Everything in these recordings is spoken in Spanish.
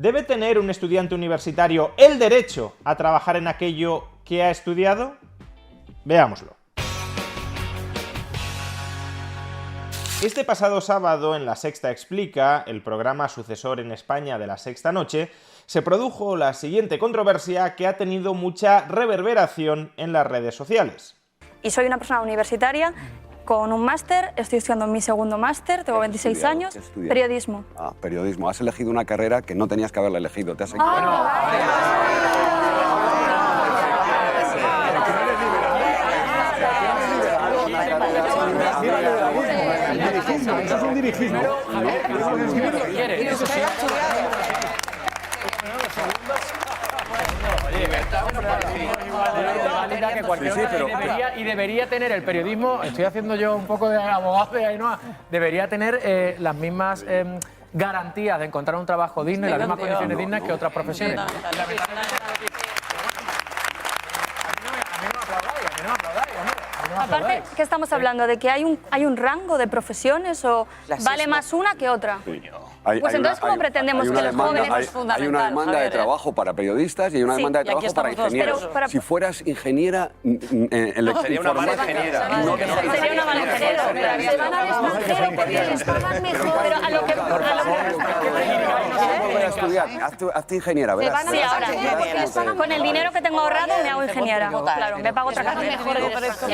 ¿Debe tener un estudiante universitario el derecho a trabajar en aquello que ha estudiado? Veámoslo. Este pasado sábado en La Sexta Explica, el programa sucesor en España de La Sexta Noche, se produjo la siguiente controversia que ha tenido mucha reverberación en las redes sociales. Y soy una persona universitaria con un máster, estoy estudiando mi segundo máster, tengo 26 años, periodismo. Ah, periodismo. Has elegido una carrera que no tenías que haberla elegido. Te has equivocado. Eso es un dirigismo. Y debería tener el periodismo, estoy haciendo yo un poco de abogado de Ainhoa, debería tener las mismas garantías de encontrar un trabajo digno y las mismas condiciones dignas que otras profesiones. Aparte, ¿qué estamos hablando? ¿De que hay un rango de profesiones o vale más una que otra? Pues entonces, ¿cómo pretendemos que los jóvenes... Hay una demanda de trabajo para periodistas y hay una demanda de trabajo para ingenieros. Si fueras ingeniera sería una mala ingeniera. Sería una mala ingeniera. Se van al extranjero porque les pagan mejor. Pero a lo que... volver a estudiar. Hazte ingeniera, ¿verdad? Sí, ahora. Con el dinero que tengo ahorrado me hago ingeniera. Claro, me pago otra carrera.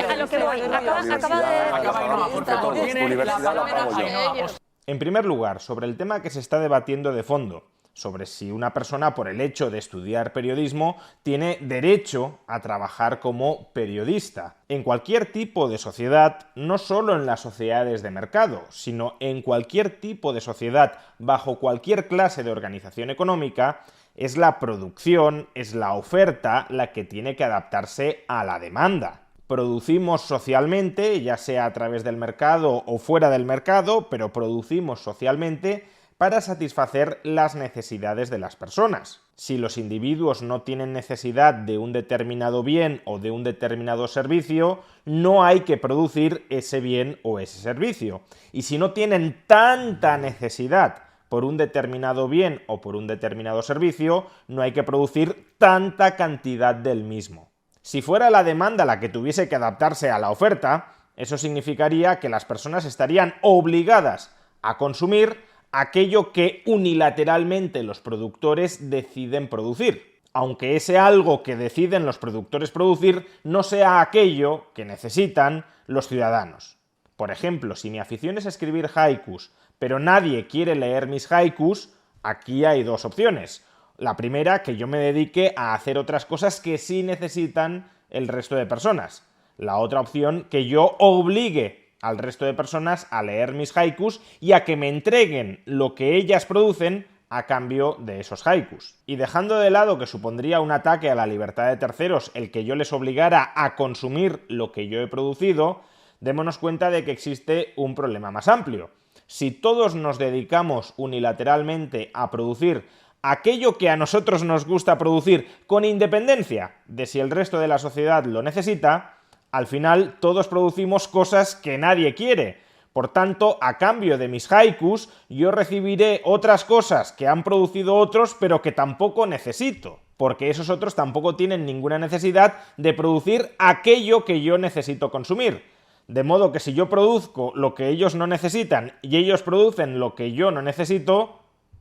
A lo que voy. Acaba de... Universidad la pago yo. En primer lugar, sobre el tema que se está debatiendo de fondo, sobre si una persona, por el hecho de estudiar periodismo, tiene derecho a trabajar como periodista. En cualquier tipo de sociedad, no solo en las sociedades de mercado, sino en cualquier tipo de sociedad, bajo cualquier clase de organización económica, es la producción, es la oferta la que tiene que adaptarse a la demanda. Producimos socialmente, ya sea a través del mercado o fuera del mercado, pero producimos socialmente para satisfacer las necesidades de las personas. Si los individuos no tienen necesidad de un determinado bien o de un determinado servicio, no hay que producir ese bien o ese servicio. Y si no tienen tanta necesidad por un determinado bien o por un determinado servicio, no hay que producir tanta cantidad del mismo. Si fuera la demanda la que tuviese que adaptarse a la oferta, eso significaría que las personas estarían obligadas a consumir aquello que unilateralmente los productores deciden producir, aunque ese algo que deciden los productores producir no sea aquello que necesitan los ciudadanos. Por ejemplo, si mi afición es escribir haikus, pero nadie quiere leer mis haikus, aquí hay dos opciones. La primera, que yo me dedique a hacer otras cosas que sí necesitan el resto de personas. La otra opción, que yo obligue al resto de personas a leer mis haikus y a que me entreguen lo que ellas producen a cambio de esos haikus. Y dejando de lado que supondría un ataque a la libertad de terceros el que yo les obligara a consumir lo que yo he producido, démonos cuenta de que existe un problema más amplio. Si todos nos dedicamos unilateralmente a producir aquello que a nosotros nos gusta producir con independencia de si el resto de la sociedad lo necesita, al final todos producimos cosas que nadie quiere. Por tanto, a cambio de mis haikus, yo recibiré otras cosas que han producido otros pero que tampoco necesito, porque esos otros tampoco tienen ninguna necesidad de producir aquello que yo necesito consumir. De modo que si yo produzco lo que ellos no necesitan y ellos producen lo que yo no necesito,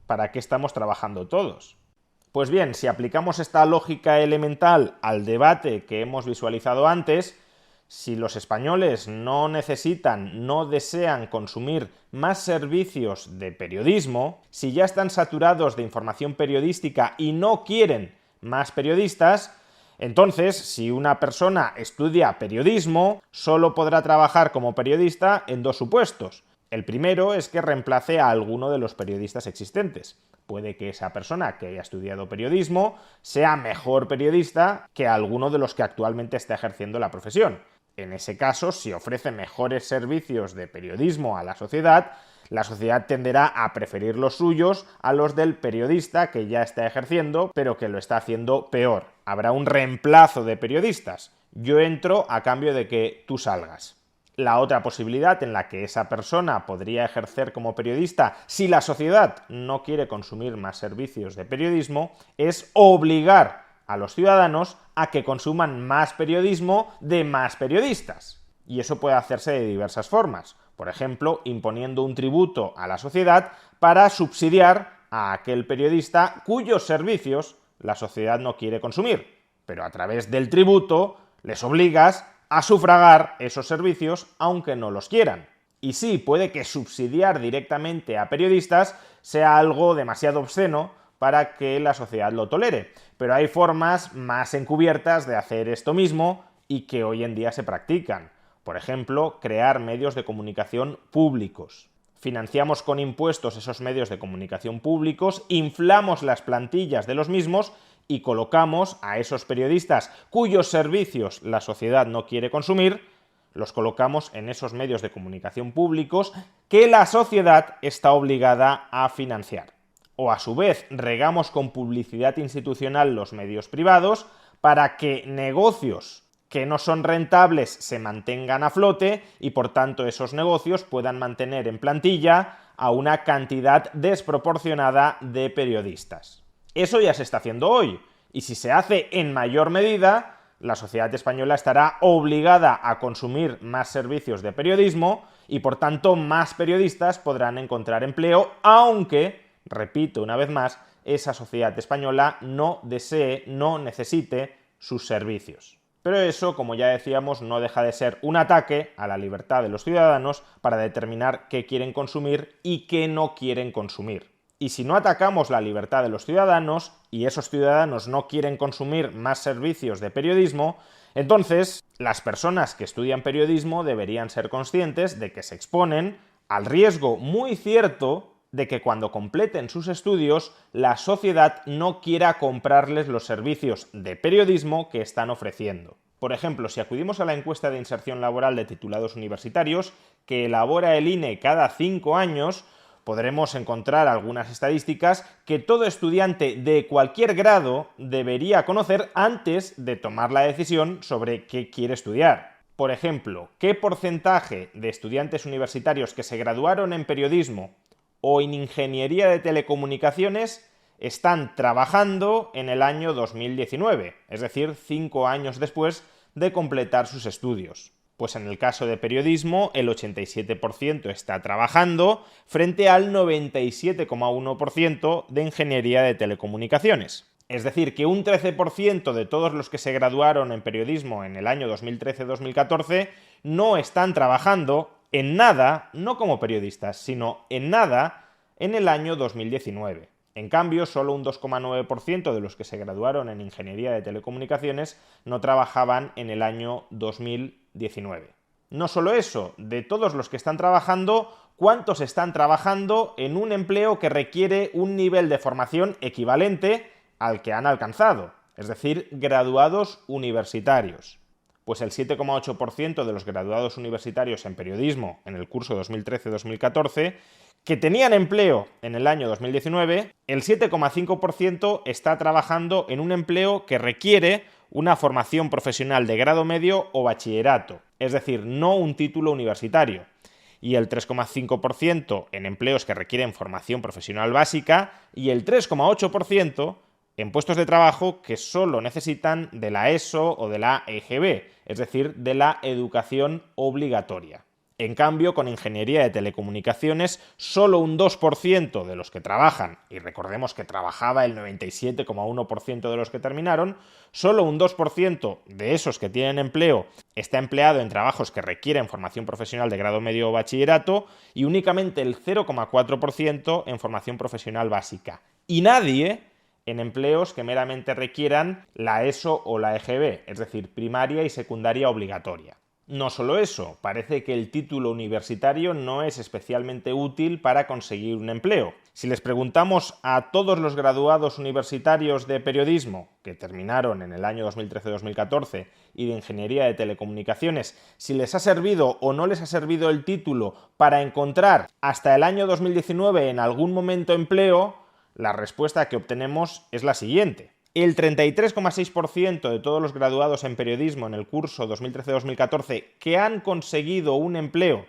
¿para qué estamos trabajando todos? Pues bien, si aplicamos esta lógica elemental al debate que hemos visualizado antes, si los españoles no necesitan, no desean consumir más servicios de periodismo, si ya están saturados de información periodística y no quieren más periodistas, entonces, si una persona estudia periodismo, solo podrá trabajar como periodista en dos supuestos. El primero es que reemplace a alguno de los periodistas existentes. Puede que esa persona que haya estudiado periodismo sea mejor periodista que alguno de los que actualmente está ejerciendo la profesión. En ese caso, si ofrece mejores servicios de periodismo a la sociedad tenderá a preferir los suyos a los del periodista que ya está ejerciendo, pero que lo está haciendo peor. Habrá un reemplazo de periodistas. Yo entro a cambio de que tú salgas. La otra posibilidad en la que esa persona podría ejercer como periodista si la sociedad no quiere consumir más servicios de periodismo es obligar a los ciudadanos a que consuman más periodismo de más periodistas. Y eso puede hacerse de diversas formas. Por ejemplo, imponiendo un tributo a la sociedad para subsidiar a aquel periodista cuyos servicios la sociedad no quiere consumir. Pero a través del tributo les obligas a sufragar esos servicios aunque no los quieran. Y sí, puede que subsidiar directamente a periodistas sea algo demasiado obsceno para que la sociedad lo tolere, pero hay formas más encubiertas de hacer esto mismo y que hoy en día se practican. Por ejemplo, crear medios de comunicación públicos. Financiamos con impuestos esos medios de comunicación públicos, inflamos las plantillas de los mismos y colocamos a esos periodistas cuyos servicios la sociedad no quiere consumir, los colocamos en esos medios de comunicación públicos que la sociedad está obligada a financiar. O a su vez regamos con publicidad institucional los medios privados para que negocios que no son rentables se mantengan a flote y por tanto esos negocios puedan mantener en plantilla a una cantidad desproporcionada de periodistas. Eso ya se está haciendo hoy, y si se hace en mayor medida, la sociedad española estará obligada a consumir más servicios de periodismo y por tanto más periodistas podrán encontrar empleo, aunque, repito una vez más, esa sociedad española no desee, no necesite sus servicios. Pero eso, como ya decíamos, no deja de ser un ataque a la libertad de los ciudadanos para determinar qué quieren consumir y qué no quieren consumir. Y si no atacamos la libertad de los ciudadanos, y esos ciudadanos no quieren consumir más servicios de periodismo, entonces las personas que estudian periodismo deberían ser conscientes de que se exponen al riesgo muy cierto de que cuando completen sus estudios la sociedad no quiera comprarles los servicios de periodismo que están ofreciendo. Por ejemplo, si acudimos a la encuesta de inserción laboral de titulados universitarios que elabora el INE cada 5 años, podremos encontrar algunas estadísticas que todo estudiante de cualquier grado debería conocer antes de tomar la decisión sobre qué quiere estudiar. Por ejemplo, ¿qué porcentaje de estudiantes universitarios que se graduaron en periodismo o en ingeniería de telecomunicaciones están trabajando en el año 2019, es decir, 5 años después de completar sus estudios? Pues en el caso de periodismo, el 87% está trabajando frente al 97,1% de ingeniería de telecomunicaciones. Es decir, que un 13% de todos los que se graduaron en periodismo en el año 2013-2014 no están trabajando en nada, no como periodistas, sino en nada en el año 2019. En cambio, solo un 2,9% de los que se graduaron en ingeniería de telecomunicaciones no trabajaban en el año 2019. No solo eso, de todos los que están trabajando, ¿cuántos están trabajando en un empleo que requiere un nivel de formación equivalente al que han alcanzado? Es decir, graduados universitarios. Pues el 7,8% de los graduados universitarios en periodismo en el curso 2013-2014 que tenían empleo en el año 2019, el 7,5% está trabajando en un empleo que requiere una formación profesional de grado medio o bachillerato, es decir, no un título universitario, y el 3,5% en empleos que requieren formación profesional básica y el 3,8% en puestos de trabajo que solo necesitan de la ESO o de la EGB, es decir, de la educación obligatoria. En cambio, con ingeniería de telecomunicaciones, solo un 2% de los que trabajan, y recordemos que trabajaba el 97,1% de los que terminaron, solo un 2% de esos que tienen empleo está empleado en trabajos que requieren formación profesional de grado medio o bachillerato, y únicamente el 0,4% en formación profesional básica. Y nadie en empleos que meramente requieran la ESO o la EGB, es decir, primaria y secundaria obligatoria. No solo eso, parece que el título universitario no es especialmente útil para conseguir un empleo. Si les preguntamos a todos los graduados universitarios de periodismo que terminaron en el año 2013-2014 y de ingeniería de telecomunicaciones si les ha servido o no les ha servido el título para encontrar hasta el año 2019 en algún momento empleo, la respuesta que obtenemos es la siguiente. El 33,6% de todos los graduados en periodismo en el curso 2013-2014 que han conseguido un empleo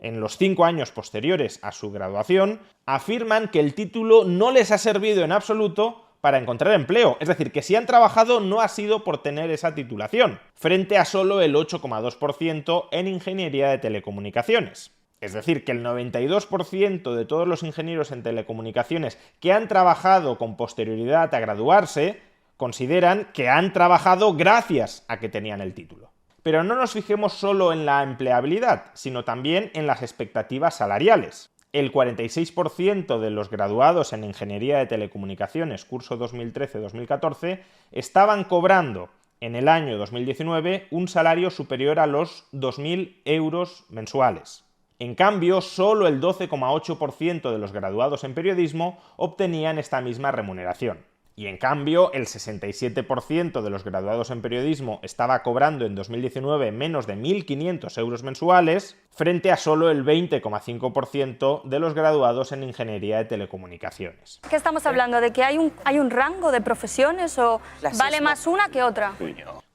en los 5 años posteriores a su graduación afirman que el título no les ha servido en absoluto para encontrar empleo. Es decir, que si han trabajado no ha sido por tener esa titulación, frente a solo el 8,2% en ingeniería de telecomunicaciones. Es decir, que el 92% de todos los ingenieros en telecomunicaciones que han trabajado con posterioridad a graduarse consideran que han trabajado gracias a que tenían el título. Pero no nos fijemos solo en la empleabilidad, sino también en las expectativas salariales. El 46% de los graduados en ingeniería de telecomunicaciones, curso 2013-2014, estaban cobrando en el año 2019 un salario superior a los 2.000 euros mensuales. En cambio, solo el 12,8% de los graduados en periodismo obtenían esta misma remuneración. Y en cambio, el 67% de los graduados en periodismo estaba cobrando en 2019 menos de 1.500 euros mensuales, frente a solo el 20,5% de los graduados en ingeniería de telecomunicaciones. ¿Qué estamos hablando? ¿De que hay un rango de profesiones o vale más una que otra?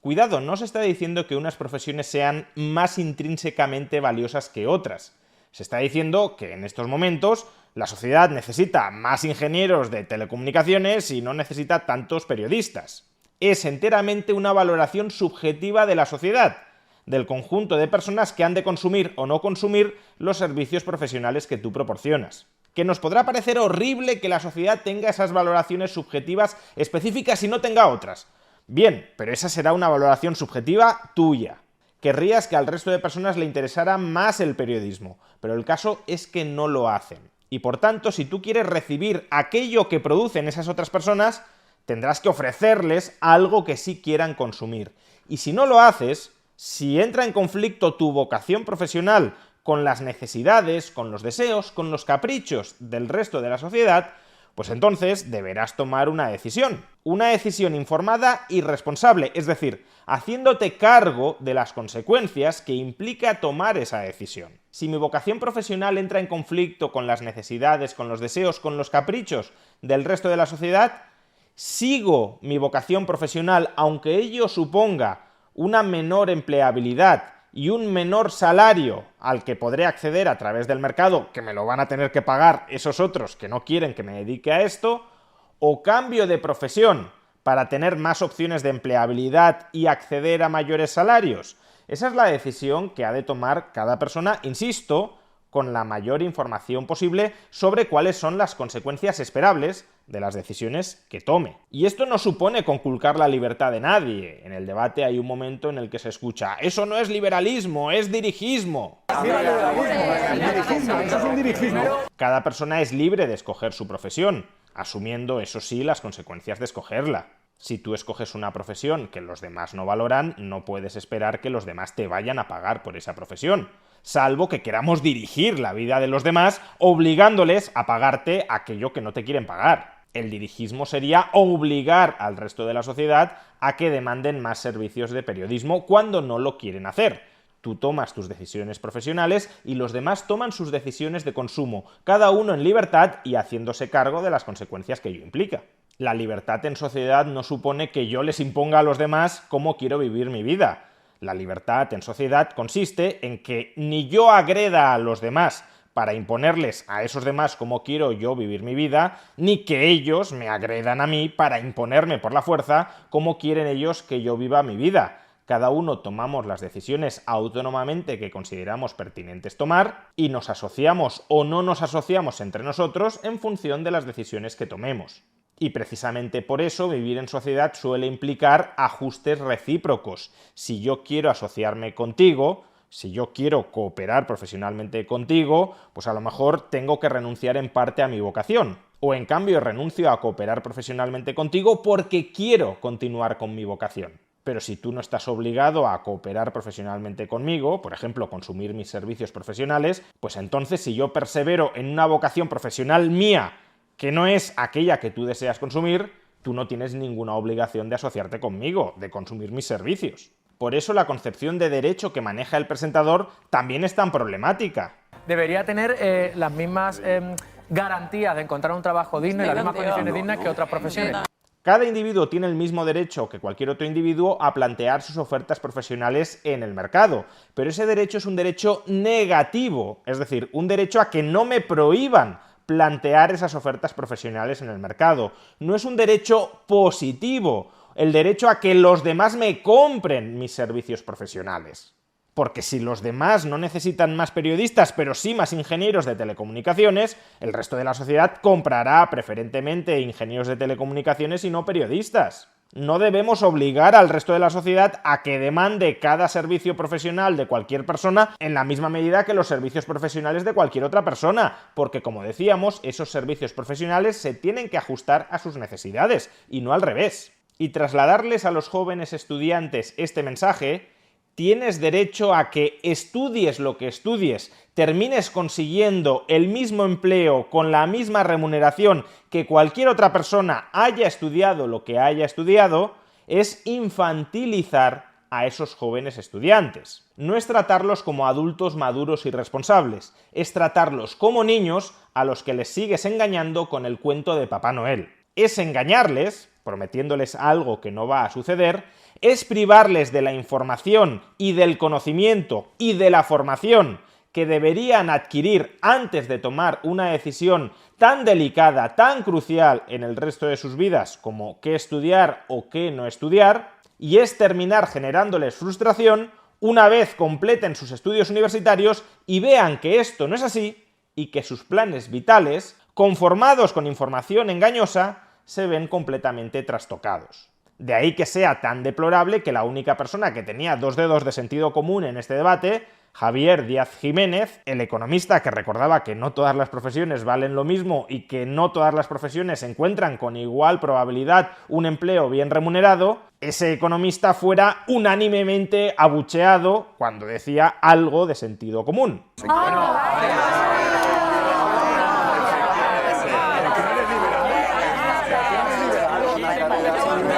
Cuidado, no se está diciendo que unas profesiones sean más intrínsecamente valiosas que otras. Se está diciendo que en estos momentos la sociedad necesita más ingenieros de telecomunicaciones y no necesita tantos periodistas. Es enteramente una valoración subjetiva de la sociedad, del conjunto de personas que han de consumir o no consumir los servicios profesionales que tú proporcionas. Que nos podrá parecer horrible que la sociedad tenga esas valoraciones subjetivas específicas y no tenga otras. Bien, pero esa será una valoración subjetiva tuya. Querrías que al resto de personas le interesara más el periodismo, pero el caso es que no lo hacen. Y por tanto, si tú quieres recibir aquello que producen esas otras personas, tendrás que ofrecerles algo que sí quieran consumir. Y si no lo haces, si entra en conflicto tu vocación profesional con las necesidades, con los deseos, con los caprichos del resto de la sociedad, pues entonces deberás tomar una decisión informada y responsable, es decir, haciéndote cargo de las consecuencias que implica tomar esa decisión. Si mi vocación profesional entra en conflicto con las necesidades, con los deseos, con los caprichos del resto de la sociedad, sigo mi vocación profesional aunque ello suponga una menor empleabilidad y un menor salario al que podré acceder a través del mercado, que me lo van a tener que pagar esos otros que no quieren que me dedique a esto, o cambio de profesión para tener más opciones de empleabilidad y acceder a mayores salarios. Esa es la decisión que ha de tomar cada persona, insisto, con la mayor información posible sobre cuáles son las consecuencias esperables de las decisiones que tome. Y esto no supone conculcar la libertad de nadie. En el debate hay un momento en el que se escucha: eso no es liberalismo, es dirigismo. Eso es un dirigismo. Cada persona es libre de escoger su profesión, asumiendo, eso sí, las consecuencias de escogerla. Si tú escoges una profesión que los demás no valoran, no puedes esperar que los demás te vayan a pagar por esa profesión, salvo que queramos dirigir la vida de los demás obligándoles a pagarte aquello que no te quieren pagar. El dirigismo sería obligar al resto de la sociedad a que demanden más servicios de periodismo cuando no lo quieren hacer. Tú tomas tus decisiones profesionales y los demás toman sus decisiones de consumo, cada uno en libertad y haciéndose cargo de las consecuencias que ello implica. La libertad en sociedad no supone que yo les imponga a los demás cómo quiero vivir mi vida. La libertad en sociedad consiste en que ni yo agreda a los demás para imponerles a esos demás cómo quiero yo vivir mi vida, ni que ellos me agredan a mí para imponerme por la fuerza cómo quieren ellos que yo viva mi vida. Cada uno tomamos las decisiones autónomamente que consideramos pertinentes tomar y nos asociamos o no nos asociamos entre nosotros en función de las decisiones que tomemos. Y precisamente por eso vivir en sociedad suele implicar ajustes recíprocos. Si yo quiero asociarme contigo, si yo quiero cooperar profesionalmente contigo, pues a lo mejor tengo que renunciar en parte a mi vocación. O en cambio renuncio a cooperar profesionalmente contigo porque quiero continuar con mi vocación. Pero si tú no estás obligado a cooperar profesionalmente conmigo, por ejemplo, consumir mis servicios profesionales, pues entonces si yo persevero en una vocación profesional mía que no es aquella que tú deseas consumir, tú no tienes ninguna obligación de asociarte conmigo, de consumir mis servicios. Por eso la concepción de derecho que maneja el presentador también es tan problemática. Debería tener las mismas garantías de encontrar un trabajo digno y las mismas condiciones dignas que otras profesiones. Cada individuo tiene el mismo derecho que cualquier otro individuo a plantear sus ofertas profesionales en el mercado, pero ese derecho es un derecho negativo, es decir, un derecho a que no me prohíban plantear esas ofertas profesionales en el mercado. No es un derecho positivo, el derecho a que los demás me compren mis servicios profesionales. Porque si los demás no necesitan más periodistas, pero sí más ingenieros de telecomunicaciones, el resto de la sociedad comprará preferentemente ingenieros de telecomunicaciones y no periodistas. No debemos obligar al resto de la sociedad a que demande cada servicio profesional de cualquier persona en la misma medida que los servicios profesionales de cualquier otra persona, porque, como decíamos, esos servicios profesionales se tienen que ajustar a sus necesidades, y no al revés. Y trasladarles a los jóvenes estudiantes este mensaje: tienes derecho a que estudies lo que estudies, termines consiguiendo el mismo empleo con la misma remuneración que cualquier otra persona haya estudiado lo que haya estudiado, es infantilizar a esos jóvenes estudiantes. No es tratarlos como adultos maduros y responsables, es tratarlos como niños a los que les sigues engañando con el cuento de Papá Noel. Es engañarles, prometiéndoles algo que no va a suceder, es privarles de la información y del conocimiento y de la formación que deberían adquirir antes de tomar una decisión tan delicada, tan crucial en el resto de sus vidas como qué estudiar o qué no estudiar, y es terminar generándoles frustración una vez completen sus estudios universitarios y vean que esto no es así y que sus planes vitales, conformados con información engañosa, se ven completamente trastocados. De ahí que sea tan deplorable que la única persona que tenía 2 dedos de sentido común en este debate, Javier Díaz Jiménez, el economista que recordaba que no todas las profesiones valen lo mismo y que no todas las profesiones encuentran con igual probabilidad un empleo bien remunerado, ese economista fuera unánimemente abucheado cuando decía algo de sentido común.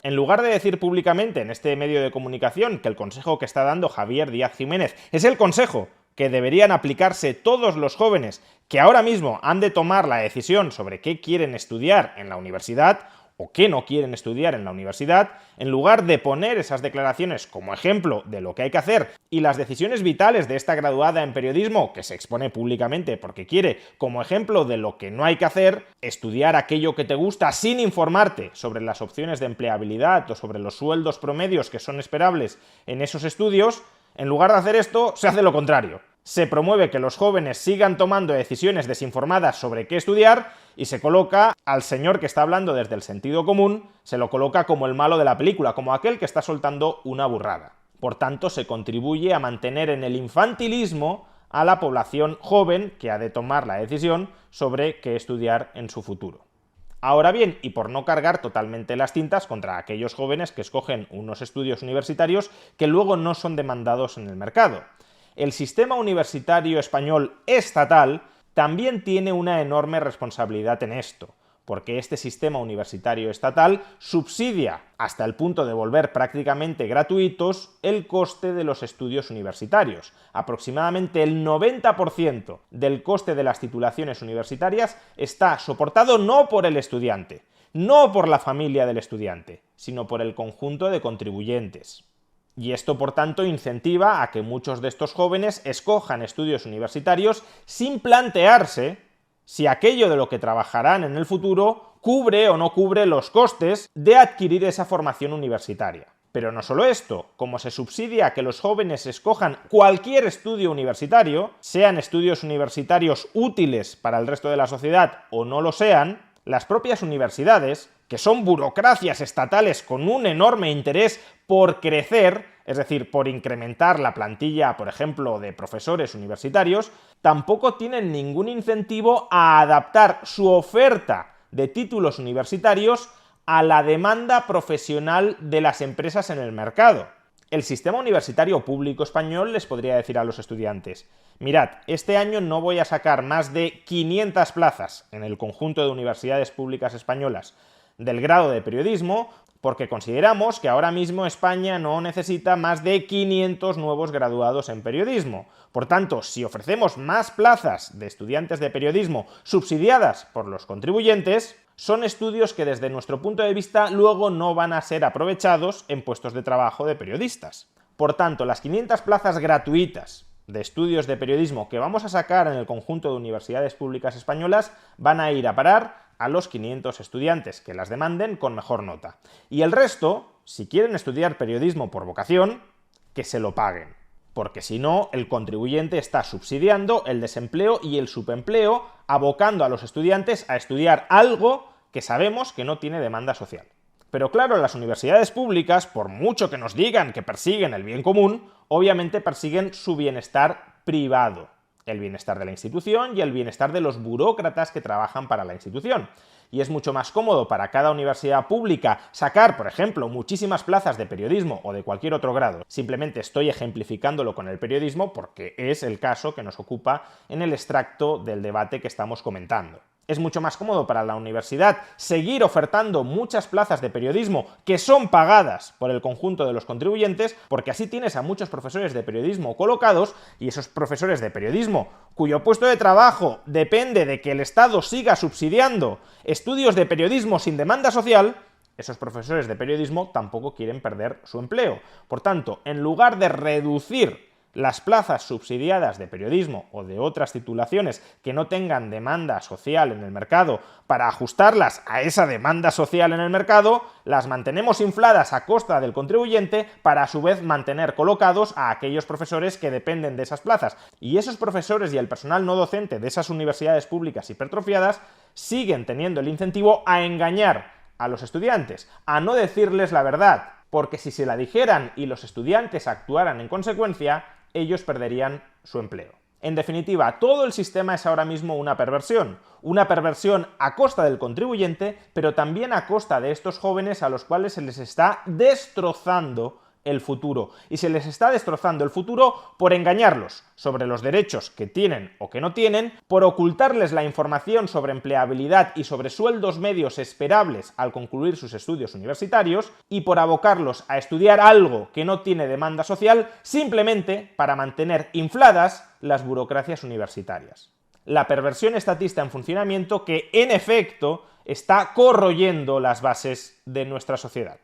En lugar de decir públicamente en este medio de comunicación que el consejo que está dando Javier Díaz Jiménez es el consejo que deberían aplicarse todos los jóvenes que ahora mismo han de tomar la decisión sobre qué quieren estudiar en la universidad o qué no quieren estudiar en la universidad, en lugar de poner esas declaraciones como ejemplo de lo que hay que hacer y las decisiones vitales de esta graduada en periodismo, que se expone públicamente porque quiere, como ejemplo de lo que no hay que hacer, estudiar aquello que te gusta sin informarte sobre las opciones de empleabilidad o sobre los sueldos promedios que son esperables en esos estudios, en lugar de hacer esto, se hace lo contrario. Se promueve que los jóvenes sigan tomando decisiones desinformadas sobre qué estudiar y se coloca al señor que está hablando desde el sentido común, se lo coloca como el malo de la película, como aquel que está soltando una burrada. Por tanto, se contribuye a mantener en el infantilismo a la población joven que ha de tomar la decisión sobre qué estudiar en su futuro. Ahora bien, y por no cargar totalmente las tintas contra aquellos jóvenes que escogen unos estudios universitarios que luego no son demandados en el mercado, el sistema universitario español estatal también tiene una enorme responsabilidad en esto, porque este sistema universitario estatal subsidia, hasta el punto de volver prácticamente gratuitos, el coste de los estudios universitarios. Aproximadamente el 90% del coste de las titulaciones universitarias está soportado no por el estudiante, no por la familia del estudiante, sino por el conjunto de contribuyentes. Y esto, por tanto, incentiva a que muchos de estos jóvenes escojan estudios universitarios sin plantearse si aquello de lo que trabajarán en el futuro cubre o no cubre los costes de adquirir esa formación universitaria. Pero no solo esto, como se subsidia que los jóvenes escojan cualquier estudio universitario, sean estudios universitarios útiles para el resto de la sociedad o no lo sean, las propias universidades, que son burocracias estatales con un enorme interés por crecer, es decir, por incrementar la plantilla, por ejemplo, de profesores universitarios, tampoco tienen ningún incentivo a adaptar su oferta de títulos universitarios a la demanda profesional de las empresas en el mercado. El sistema universitario público español les podría decir a los estudiantes: mirad, este año no voy a sacar más de 500 plazas en el conjunto de universidades públicas españolas del grado de periodismo, porque consideramos que ahora mismo España no necesita más de 500 nuevos graduados en periodismo. Por tanto, si ofrecemos más plazas de estudiantes de periodismo subsidiadas por los contribuyentes, son estudios que desde nuestro punto de vista luego no van a ser aprovechados en puestos de trabajo de periodistas. Por tanto, las 500 plazas gratuitas de estudios de periodismo que vamos a sacar en el conjunto de universidades públicas españolas van a ir a parar a los 500 estudiantes que las demanden con mejor nota. Y el resto, si quieren estudiar periodismo por vocación, que se lo paguen. Porque si no, el contribuyente está subsidiando el desempleo y el subempleo, abocando a los estudiantes a estudiar algo que sabemos que no tiene demanda social. Pero claro, las universidades públicas, por mucho que nos digan que persiguen el bien común, obviamente persiguen su bienestar privado, el bienestar de la institución y el bienestar de los burócratas que trabajan para la institución. Y es mucho más cómodo para cada universidad pública sacar, por ejemplo, muchísimas plazas de periodismo o de cualquier otro grado. Simplemente estoy ejemplificándolo con el periodismo porque es el caso que nos ocupa en el extracto del debate que estamos comentando. Es mucho más cómodo para la universidad seguir ofertando muchas plazas de periodismo que son pagadas por el conjunto de los contribuyentes, porque así tienes a muchos profesores de periodismo colocados, y esos profesores de periodismo cuyo puesto de trabajo depende de que el Estado siga subsidiando estudios de periodismo sin demanda social, esos profesores de periodismo tampoco quieren perder su empleo. Por tanto, en lugar de reducir las plazas subsidiadas de periodismo o de otras titulaciones que no tengan demanda social en el mercado para ajustarlas a esa demanda social en el mercado, las mantenemos infladas a costa del contribuyente para a su vez mantener colocados a aquellos profesores que dependen de esas plazas. Y esos profesores y el personal no docente de esas universidades públicas hipertrofiadas siguen teniendo el incentivo a engañar a los estudiantes, a no decirles la verdad, porque si se la dijeran y los estudiantes actuaran en consecuencia, ellos perderían su empleo. En definitiva, todo el sistema es ahora mismo una perversión a costa del contribuyente, pero también a costa de estos jóvenes a los cuales se les está destrozando el futuro. Y se les está destrozando el futuro por engañarlos sobre los derechos que tienen o que no tienen, por ocultarles la información sobre empleabilidad y sobre sueldos medios esperables al concluir sus estudios universitarios, y por abocarlos a estudiar algo que no tiene demanda social simplemente para mantener infladas las burocracias universitarias. La perversión estatista en funcionamiento que, en efecto, está corroyendo las bases de nuestra sociedad.